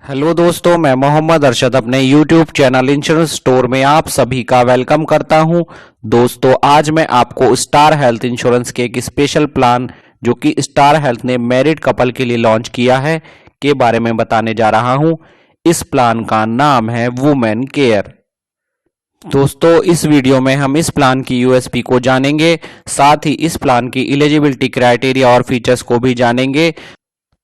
Hello दोस्तों, मैं मोहम्मद अरशद अपने यूट्यूब चैनल इंश्योरेंस स्टोर में आप सभी का वेलकम करता हूं। दोस्तों, आज मैं आपको स्टार हेल्थ इंश्योरेंस के एक स्पेशल प्लान जो कि स्टार हेल्थ ने मैरिड कपल के लिए लॉन्च किया है के बारे में बताने जा रहा हूं। इस प्लान का नाम है वुमेन केयर। दोस्तों, इस वीडियो में हम इस प्लान की यूएसपी को जानेंगे, साथ ही इस प्लान की एलिजिबिलिटी क्राइटेरिया और फीचर्स को भी जानेंगे।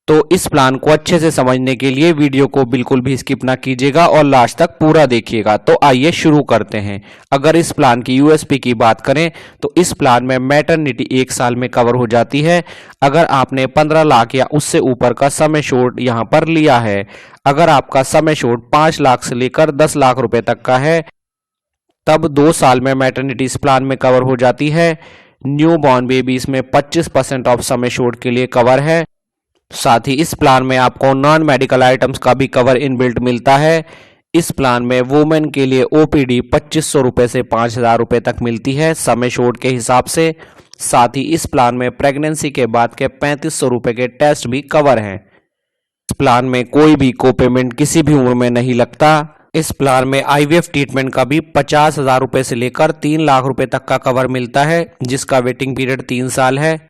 तो इस प्लान को अच्छे से समझने के लिए वीडियो को बिल्कुल भी स्किप ना कीजिएगा और लास्ट तक पूरा देखिएगा। तो आइए शुरू करते हैं। अगर इस प्लान की यूएसपी की बात करें तो इस प्लान में मैटरनिटी 1 साल में कवर हो जाती है अगर आपने 15 लाख या उससे ऊपर का सम एश्योर्ड यहां पर लिया है। अगर आपका सम एश्योर्ड 5 लाख से लेकर 10 लाख रुपए तक का है तब 2 साल में मैटरनिटी इस प्लान में कवर हो जाती है। न्यू बॉर्न बेबी इसमें 25% ऑफ सम एश्योर्ड के लिए कवर है। साथ ही इस प्लान में आपको नॉन मेडिकल आइटम्स का भी कवर इनबिल्ट मिलता है। इस प्लान में वुमेन के लिए ओपीडी 2500 रुपए से 5000 रुपए तक मिलती है सम एश्योर्ड के हिसाब से। साथ ही इस प्लान में प्रेगनेंसी के बाद के 3500 रुपए के टेस्ट भी कवर हैं। इस प्लान में कोई भी को पेमेंट किसी भी उम्र में नहीं लगता। इस प्लान में आईवीएफ ट्रीटमेंट का भी 50,000 रुपए से लेकर 3 लाख रुपए तक का कवर मिलता है, जिसका वेटिंग पीरियड 3 साल है।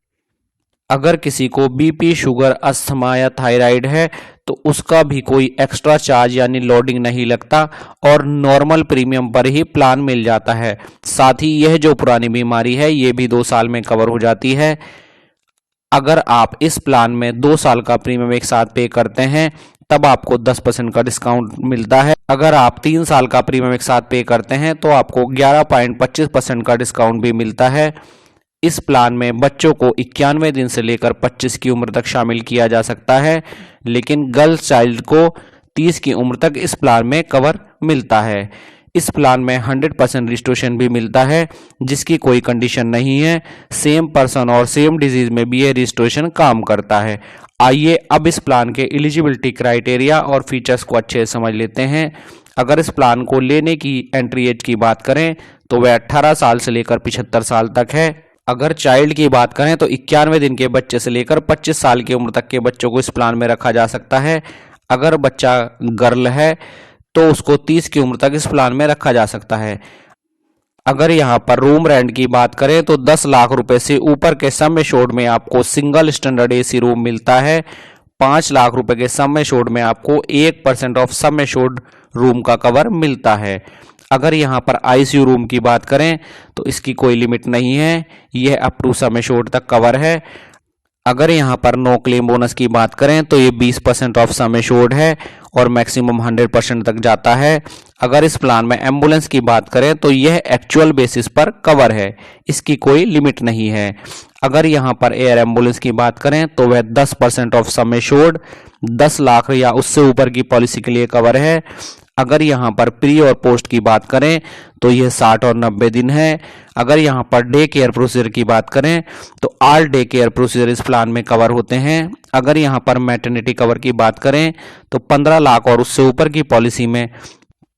अगर किसी को बीपी, शुगर, अस्थमा या थायराइड है तो उसका भी कोई एक्स्ट्रा चार्ज यानी लोडिंग नहीं लगता और नॉर्मल प्रीमियम पर ही प्लान मिल जाता है। साथ ही यह जो पुरानी बीमारी है ये भी 2 साल में कवर हो जाती है। अगर आप इस प्लान में 2 साल का प्रीमियम एक साथ पे करते हैं तब आपको 10% का डिस्काउंट मिलता है। अगर आप 3 साल का प्रीमियम एक साथ पे करते हैं तो आपको 11.25% का डिस्काउंट भी मिलता है। इस प्लान में बच्चों को 91 दिन से लेकर 25 की उम्र तक शामिल किया जा सकता है, लेकिन गर्ल्स चाइल्ड को 30 की उम्र तक इस प्लान में कवर मिलता है। इस प्लान में 100% रिस्टोरेशन भी मिलता है, जिसकी कोई कंडीशन नहीं है। सेम पर्सन और सेम डिजीज में भी ये रिस्टोरेशन काम करता है। आइए अब इस प्लान के एलिजिबिलिटी क्राइटेरिया और फीचर्स को अच्छे से समझ लेते हैं। अगर इस प्लान को लेने की एंट्री एज की बात करें तो वह 18 साल से लेकर 75 साल तक है। अगर चाइल्ड की बात करें तो 91 दिन के बच्चे से लेकर 25 साल की उम्र तक के बच्चों को इस प्लान में रखा जा सकता है। अगर बच्चा गर्ल है तो उसको 30 की उम्र तक इस प्लान में रखा जा सकता है। अगर यहाँ पर रूम रेंट की बात करें तो 10 लाख रुपए से ऊपर के सम एश्योर्ड में आपको सिंगल स्टैंडर्ड एसी रूम मिलता है। 5 लाख रुपए के सम एश्योर्ड में आपको 1% ऑफ सम एश्योर्ड रूम का कवर मिलता है। अगर यहाँ पर आईसीयू रूम की बात करें तो इसकी कोई लिमिट नहीं है, यह अप टू सम एश्योर्ड तक कवर है। अगर यहाँ पर नो क्लेम बोनस की बात करें तो ये 20% ऑफ सम एश्योर्ड है और मैक्सिमम 100% तक जाता है। अगर इस प्लान में एम्बुलेंस की बात करें तो यह एक्चुअल बेसिस पर कवर है, इसकी कोई लिमिट नहीं है। अगर यहाँ पर एयर एम्बुलेंस की बात करें तो वह 10% ऑफ सम एश्योर्ड 10 लाख या उससे ऊपर की पॉलिसी के लिए कवर है। अगर यहाँ पर प्री और पोस्ट की बात करें तो यह 60 और 90 दिन है। अगर यहाँ पर डे केयर प्रोसीजर की बात करें तो ऑल डे केयर प्रोसीजर इस प्लान में कवर होते हैं। अगर यहाँ पर मैटरनिटी कवर की बात करें तो 15 लाख और उससे ऊपर की पॉलिसी में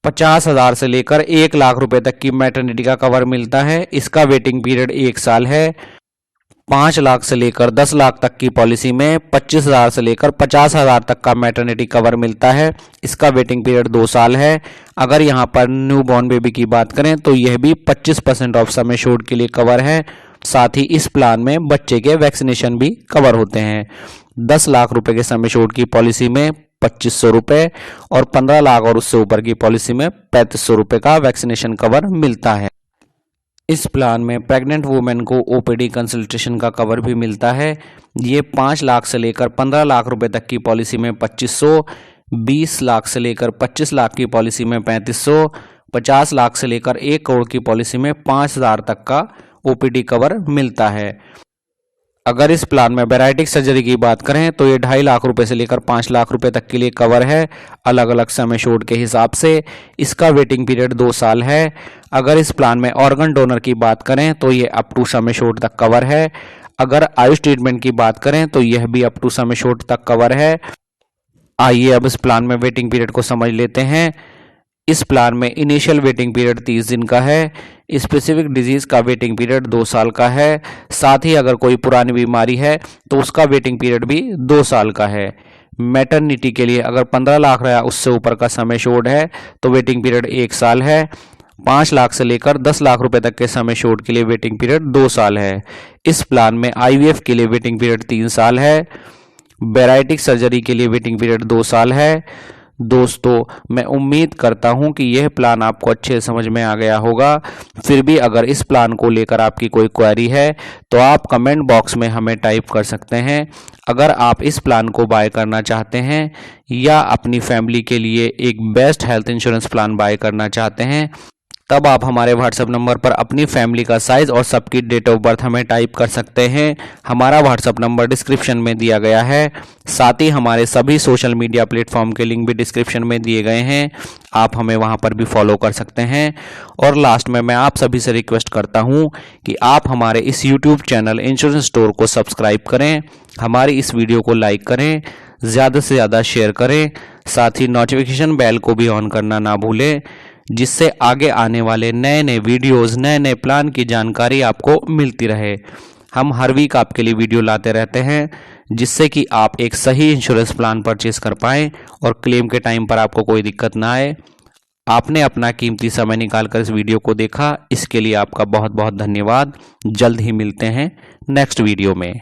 50,000 से लेकर 1 लाख रुपए तक की मैटरनिटी का कवर मिलता है। इसका वेटिंग पीरियड 1 साल है। 5 लाख से लेकर 10 लाख तक की पॉलिसी में 25,000 से लेकर 50,000 तक का मैटरनिटी कवर मिलता है। इसका वेटिंग पीरियड 2 साल है। अगर यहाँ पर न्यू बॉर्न बेबी की बात करें तो यह भी 25% ऑफ सम एश्योर्ड के लिए कवर है। साथ ही इस प्लान में बच्चे के वैक्सीनेशन भी कवर होते हैं। 10 लाख रुपए के सम एश्योर्ड की पॉलिसी में 2500 रुपए और 15 लाख और उससे ऊपर की पॉलिसी में 3500 रुपए का वैक्सीनेशन कवर मिलता है। इस प्लान में प्रेग्नेंट वुमेन को ओपीडी कंसल्टेशन का कवर भी मिलता है। ये 5 लाख से लेकर 15 लाख रुपए तक की पॉलिसी में 2500, 20 लाख से लेकर 25 लाख की पॉलिसी में 3500, 50 लाख से लेकर 1 करोड़ की पॉलिसी में 5000 तक का ओपीडी कवर मिलता है। अगर इस प्लान में बैराइटिक सर्जरी की बात करें तो ये 2.5 लाख रुपए से लेकर 5 लाख रुपए तक के लिए कवर है, अलग अलग सम एश्योर्ड के हिसाब से। इसका वेटिंग पीरियड 2 साल है। अगर इस प्लान में ऑर्गन डोनर की बात करें तो ये अप टू सम एश्योर्ड तक कवर है। अगर आयुष ट्रीटमेंट की बात करें तो यह भी अप टू सम एश्योर्ड तक कवर है। आइए अब इस प्लान में वेटिंग पीरियड को समझ लेते हैं। इस प्लान में इनिशियल वेटिंग पीरियड 30 दिन का है। स्पेसिफिक डिजीज का वेटिंग पीरियड 2 साल का है। साथ ही अगर कोई पुरानी बीमारी है तो उसका वेटिंग पीरियड भी 2 साल का है। मैटरनिटी के लिए अगर 15 लाख या उससे ऊपर का सम एश्योर्ड है तो वेटिंग पीरियड 1 साल है। 5 लाख से लेकर 10 लाख रुपए तक के सम एश्योर्ड के लिए वेटिंग पीरियड 2 साल है। इस प्लान में आईवीएफ के लिए वेटिंग पीरियड 3 साल है। बैराइटिक सर्जरी के लिए वेटिंग पीरियड 2 साल है। दोस्तों, मैं उम्मीद करता हूं कि यह प्लान आपको अच्छे समझ में आ गया होगा। फिर भी अगर इस प्लान को लेकर आपकी कोई क्वेरी है तो आप कमेंट बॉक्स में हमें टाइप कर सकते हैं। अगर आप इस प्लान को बाय करना चाहते हैं या अपनी फैमिली के लिए एक best health insurance plan buy करना चाहते हैं, तब आप हमारे व्हाट्सएप नंबर पर अपनी फैमिली का साइज और सबकी डेट ऑफ बर्थ हमें टाइप कर सकते हैं। हमारा व्हाट्सएप नंबर डिस्क्रिप्शन में दिया गया है। साथ ही हमारे सभी सोशल मीडिया प्लेटफॉर्म के लिंक भी डिस्क्रिप्शन में दिए गए हैं, आप हमें वहां पर भी फॉलो कर सकते हैं। और लास्ट में मैं आप सभी से रिक्वेस्ट करता हूं कि आप हमारे इस यूट्यूब चैनल इंश्योरेंस स्टोर को सब्सक्राइब करें, हमारी इस वीडियो को लाइक करें, ज़्यादा से ज़्यादा शेयर करें, साथ ही नोटिफिकेशन बेल को भी ऑन करना ना भूलें, जिससे आगे आने वाले नए नए वीडियोस, नए नए प्लान की जानकारी आपको मिलती रहे। हम हर वीक आपके लिए वीडियो लाते रहते हैं, जिससे कि आप एक सही इंश्योरेंस प्लान परचेज कर पाएं और क्लेम के टाइम पर आपको कोई दिक्कत ना आए। आपने अपना कीमती समय निकालकर इस वीडियो को देखा, इसके लिए आपका बहुत बहुत धन्यवाद। जल्द ही मिलते हैं नेक्स्ट वीडियो में।